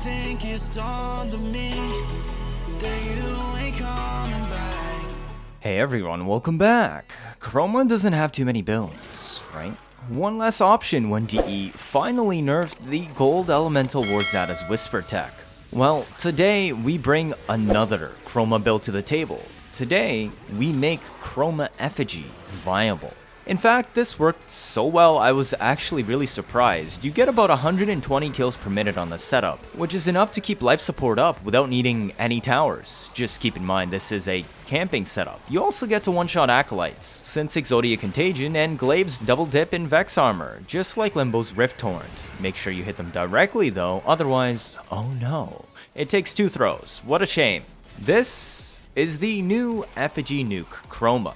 think it's dawned on me that you ain't coming back. Hey everyone, welcome back. Chroma doesn't have too many builds, right? One less option when DE finally nerfed the gold elemental wards out as whisper tech. Well, today we bring another Chroma build to the table. Today, we make Chroma Effigy viable. In fact, this worked so well I was actually really surprised. You get about 120 kills per minute on the setup, which is enough to keep life support up without needing any towers. Just keep in mind this is a camping setup. You also get to one-shot Acolytes, since Exodia Contagion and Glaives double dip in Vex armor, just like Limbo's Rift Torrent. Make sure you hit them directly though, otherwise, oh no. It takes 2 throws, what a shame. This is the new Effigy Nuke Chroma.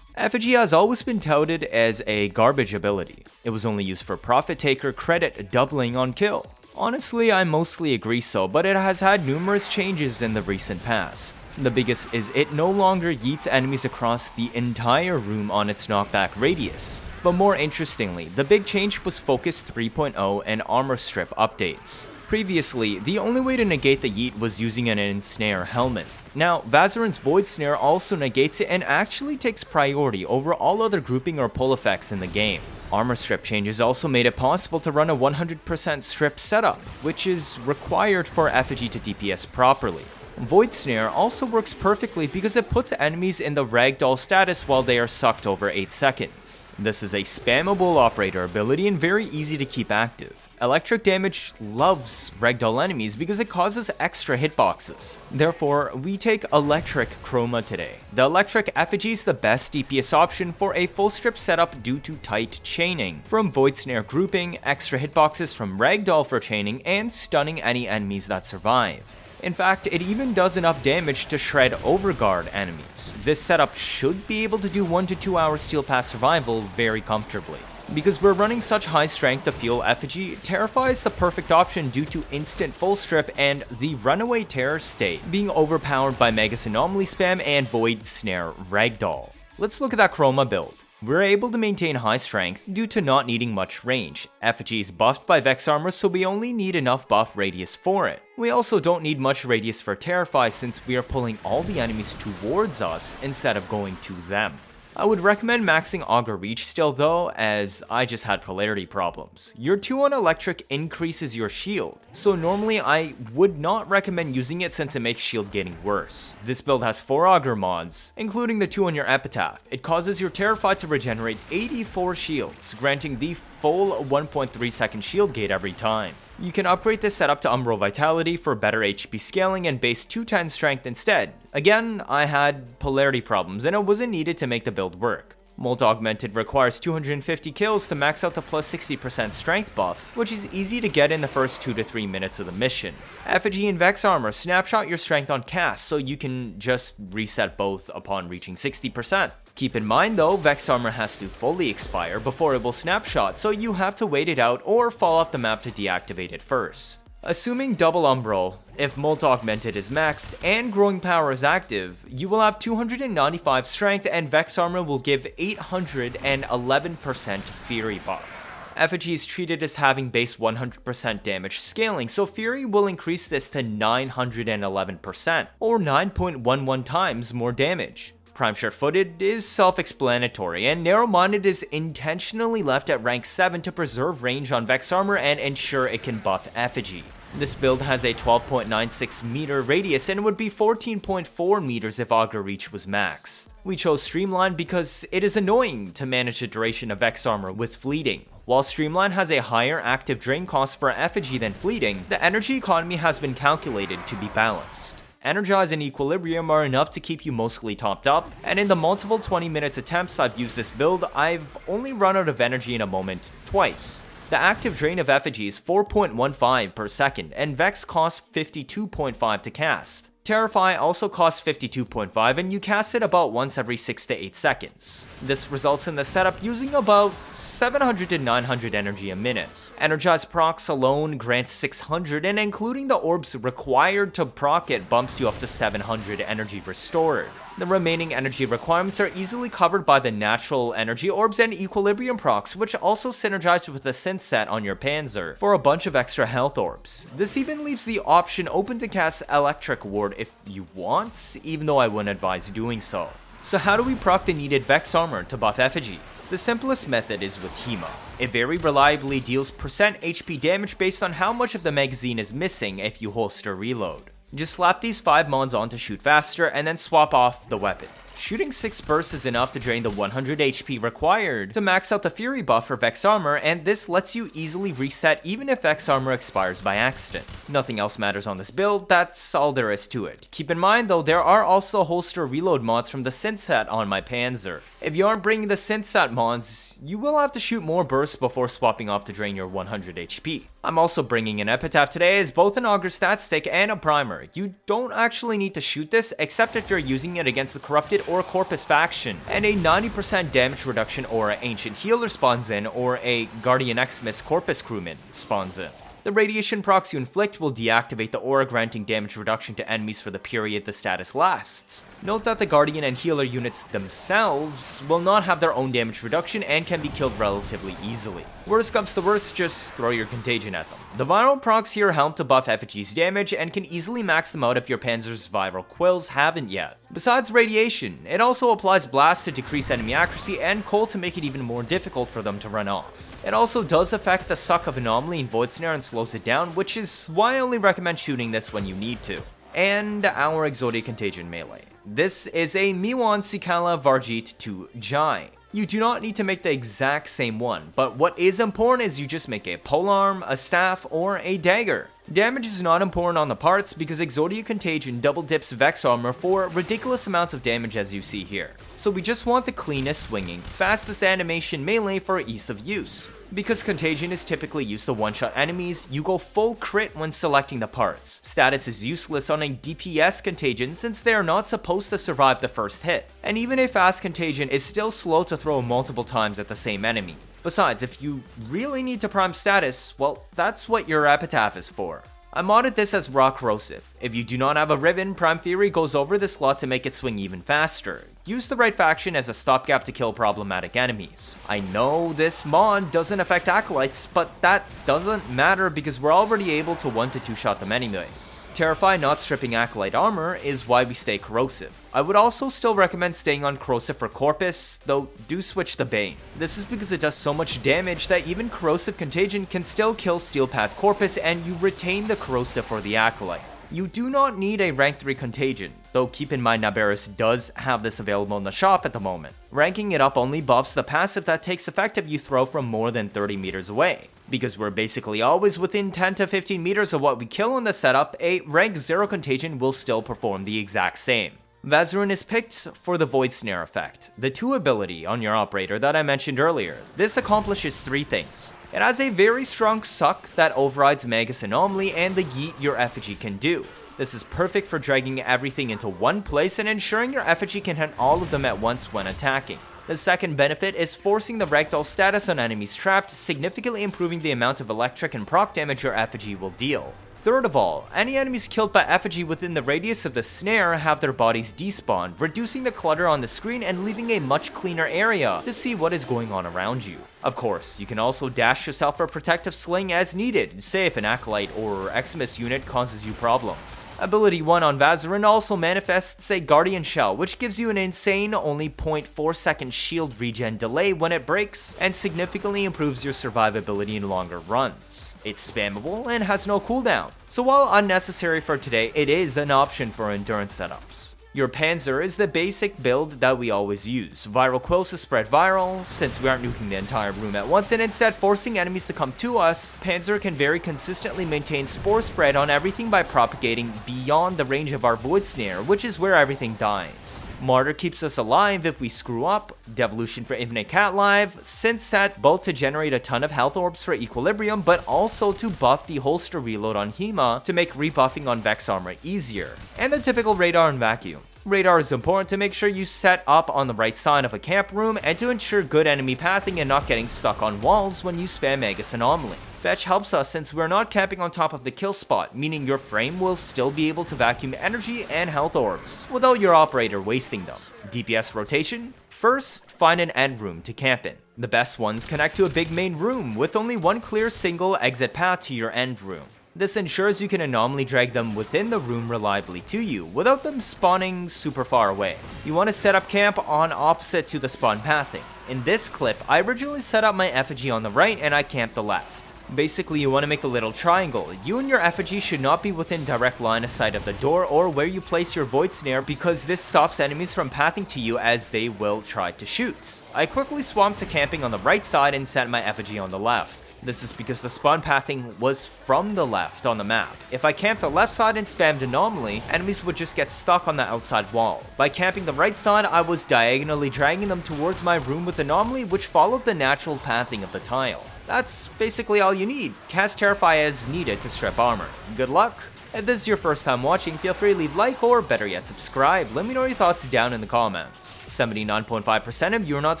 Effigy has always been touted as a garbage ability. It was only used for profit taker credit doubling on kill. Honestly, I mostly agree so, but it has had numerous changes in the recent past. The biggest is it no longer yeets enemies across the entire room on its knockback radius. But more interestingly, the big change was Focus 3.0 and Armor Strip updates. Previously, the only way to negate the yeet was using an Ensnare helmet. Now, Vazarin's Void Snare also negates it and actually takes priority over all other grouping or pull effects in the game. Armor Strip changes also made it possible to run a 100% strip setup, which is required for Effigy to DPS properly. Void Snare also works perfectly because it puts enemies in the Ragdoll status while they are sucked over 8 seconds. This is a spammable operator ability and very easy to keep active. Electric damage loves Ragdoll enemies because it causes extra hitboxes. Therefore, we take Electric Chroma today. The Electric Effigy is the best DPS option for a full strip setup due to tight chaining, from Void Snare grouping, extra hitboxes from Ragdoll for chaining, and stunning any enemies that survive. In fact, it even does enough damage to shred overguard enemies. This setup should be able to do 1 to 2 hours Steel Pass survival very comfortably. Because we're running such high strength to fuel Effigy, Terrify is the perfect option due to instant full strip and the runaway terror state being overpowered by Magus Anomaly spam and Void Snare Ragdoll. Let's look at that Chroma build. We're able to maintain high strength due to not needing much range. Effigy is buffed by Vex armor, so we only need enough buff radius for it. We also don't need much radius for Terrify since we are pulling all the enemies towards us instead of going to them. I would recommend maxing Augur Reach still though, as I just had polarity problems. Your 2 on electric increases your shield, so normally I would not recommend using it since it makes shield getting worse. This build has 4 Augur mods, including the 2 on your Epitaph. It causes your Terrify to regenerate 84 shields, granting the full 1.3 second shield gate every time. You can upgrade this setup to Umbral Vitality for better HP scaling and base 210 strength instead. Again, I had polarity problems and it wasn't needed to make the build work. Molt Augmented requires 250 kills to max out the plus 60% strength buff, which is easy to get in the first 2 to 3 minutes of the mission. Effigy and Vex armor snapshot your strength on cast, so you can just reset both upon reaching 60%. Keep in mind though, Vex armor has to fully expire before it will snapshot, so you have to wait it out or fall off the map to deactivate it first. Assuming double Umbral, if Molt Augmented is maxed and Growing Power is active, you will have 295 strength and Vex armor will give 811% Fury buff. Effigy is treated as having base 100% damage scaling, so Fury will increase this to 911%, or 9.11 times more damage. Prime Sure-Footed is self-explanatory, and Narrow-Minded is intentionally left at rank 7 to preserve range on Vex armor and ensure it can buff Effigy. This build has a 12.96 meter radius and would be 14.4 meters if Augur Reach was maxed. We chose Streamline because it is annoying to manage the duration of Vex armor with fleeting. While Streamline has a higher active drain cost for Effigy than fleeting, the energy economy has been calculated to be balanced. Energize and Equilibrium are enough to keep you mostly topped up, and in the multiple 20 minutes attempts I've used this build, I've only run out of energy in a moment twice. The active drain of Effigy is 4.15 per second, and Vex costs 52.5 to cast. Terrify also costs 52.5 and you cast it about once every 6 to 8 seconds. This results in the setup using about 700 to 900 energy a minute. Energize procs alone grants 600 and including the orbs required to proc it bumps you up to 700 energy restored. The remaining energy requirements are easily covered by the natural energy orbs and equilibrium procs, which also synergize with the synth set on your Panzer for a bunch of extra health orbs. This even leaves the option open to cast Electric Ward if you want, even though I wouldn't advise doing so. So how do we proc the needed Vex armor to buff Effigy? The simplest method is with Hema. It very reliably deals percent HP damage based on how much of the magazine is missing if you holster reload. Just slap these 5 mons on to shoot faster and then swap off the weapon. Shooting 6 bursts is enough to drain the 100 HP required to max out the Fury buff for Vex armor, and this lets you easily reset even if Vex armor expires by accident. Nothing else matters on this build, that's all there is to it. Keep in mind though, there are also holster reload mods from the synth set on my Panzer. If you aren't bringing the synth set mods, you will have to shoot more bursts before swapping off to drain your 100 HP. I'm also bringing an Epitaph today as both an Augur stat stick and a primer. You don't actually need to shoot this except if you're using it against the Corrupted or Corpus faction, and a 90% damage reduction aura Ancient Healer spawns in, or a Guardian Xmas Corpus crewman spawns in. The radiation procs you inflict will deactivate the aura, granting damage reduction to enemies for the period the status lasts. Note that the Guardian and Healer units themselves will not have their own damage reduction and can be killed relatively easily. Worst comes to worst, just throw your Contagion at them. The viral procs here help to buff Effigy's damage and can easily max them out if your Panzer's viral quills haven't yet. Besides radiation, it also applies blast to decrease enemy accuracy and cold to make it even more difficult for them to run off. It also does affect the suck of Anomaly and Void Snare and slows it down, which is why I only recommend shooting this when you need to. And our Exodia Contagion melee. This is a Miwan Sikala Varjit to Jai. You do not need to make the exact same one, but what is important is you just make a polearm, a staff, or a dagger. Damage is not important on the parts because Exodia Contagion double dips Vex armor for ridiculous amounts of damage as you see here. So we just want the cleanest swinging, fastest animation melee for ease of use. Because Contagion is typically used to one-shot enemies, you go full crit when selecting the parts. Status is useless on a DPS Contagion since they are not supposed to survive the first hit. And even a fast Contagion is still slow to throw multiple times at the same enemy. Besides, if you really need to prime status, well, that's what your Epitaph is for. I modded this as Raw Corrosive. If you do not have a Riven, Prime Fury goes over the slot to make it swing even faster. Use the right faction as a stopgap to kill problematic enemies. I know this mod doesn't affect Acolytes, but that doesn't matter because we're already able to 1 to 2 shot them anyways. Terrify not stripping Acolyte armor is why we stay Corrosive. I would also still recommend staying on Corrosive for Corpus, though do switch the Bane. This is because it does so much damage that even Corrosive Contagion can still kill Steel Path Corpus and you retain the Corrosive for the Acolyte. You do not need a rank 3 Contagion, though keep in mind Nabarus does have this available in the shop at the moment. Ranking it up only buffs the passive that takes effect if you throw from more than 30 meters away. Because we're basically always within 10 to 15 meters of what we kill in the setup, a rank 0 Contagion will still perform the exact same. Vazarin is picked for the Void Snare effect, the 2 ability on your operator that I mentioned earlier. This accomplishes 3 things. It has a very strong suck that overrides Magus Anomaly and the yeet your Effigy can do. This is perfect for dragging everything into one place and ensuring your Effigy can hit all of them at once when attacking. The second benefit is forcing the Ragdoll status on enemies trapped, significantly improving the amount of electric and proc damage your Effigy will deal. Third of all, any enemies killed by Effigy within the radius of the snare have their bodies despawned, reducing the clutter on the screen and leaving a much cleaner area to see what is going on around you. Of course, you can also dash yourself for protective sling as needed, say if an Acolyte or Xmas unit causes you problems. Ability 1 on Vazarin also manifests a Guardian Shell, which gives you an insane only 0.4 second shield regen delay when it breaks, and significantly improves your survivability in longer runs. It's spammable and has no cooldown, so while unnecessary for today, it is an option for endurance setups. Your Panzer is the basic build that we always use. Viral quills to spread viral, since we aren't nuking the entire room at once and instead forcing enemies to come to us. Panzer can very consistently maintain spore spread on everything by propagating beyond the range of our Void Snare, which is where everything dies. Martyr keeps us alive if we screw up, Devolution for Infinite Cat Live, Synth Set both to generate a ton of health orbs for equilibrium, but also to buff the holster reload on Hema to make rebuffing on Vex armor easier, and the typical radar and vacuum. Radar is important to make sure you set up on the right side of a camp room and to ensure good enemy pathing and not getting stuck on walls when you spam Magus Anomaly. Fetch helps us since we're not camping on top of the kill spot, meaning your frame will still be able to vacuum energy and health orbs, without your operator wasting them. DPS Rotation. First, find an end room to camp in. The best ones connect to a big main room with only one clear single exit path to your end room. This ensures you can anomaly drag them within the room reliably to you, without them spawning super far away. You want to set up camp on opposite to the spawn pathing. In this clip, I originally set up my effigy on the right and I camped the left. Basically, you want to make a little triangle. You and your effigy should not be within direct line of sight of the door or where you place your void snare, because this stops enemies from pathing to you as they will try to shoot. I quickly swapped to camping on the right side and set my effigy on the left. This is because the spawn pathing was from the left on the map. If I camped the left side and spammed Anomaly, enemies would just get stuck on the outside wall. By camping the right side, I was diagonally dragging them towards my room with Anomaly, which followed the natural pathing of the tile. That's basically all you need. Cast Terrify as needed to strip armor. Good luck! If this is your first time watching, feel free to leave like or better yet subscribe. Let me know your thoughts down in the comments. 79.5% of you are not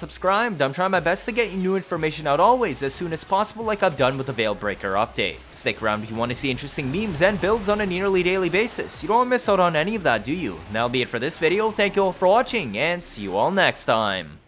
subscribed. I'm trying my best to get you new information out always as soon as possible, like I've done with the Veilbreaker update. Stick around if you want to see interesting memes and builds on a nearly daily basis. You don't want to miss out on any of that, do you? That'll be it for this video. Thank you all for watching and see you all next time.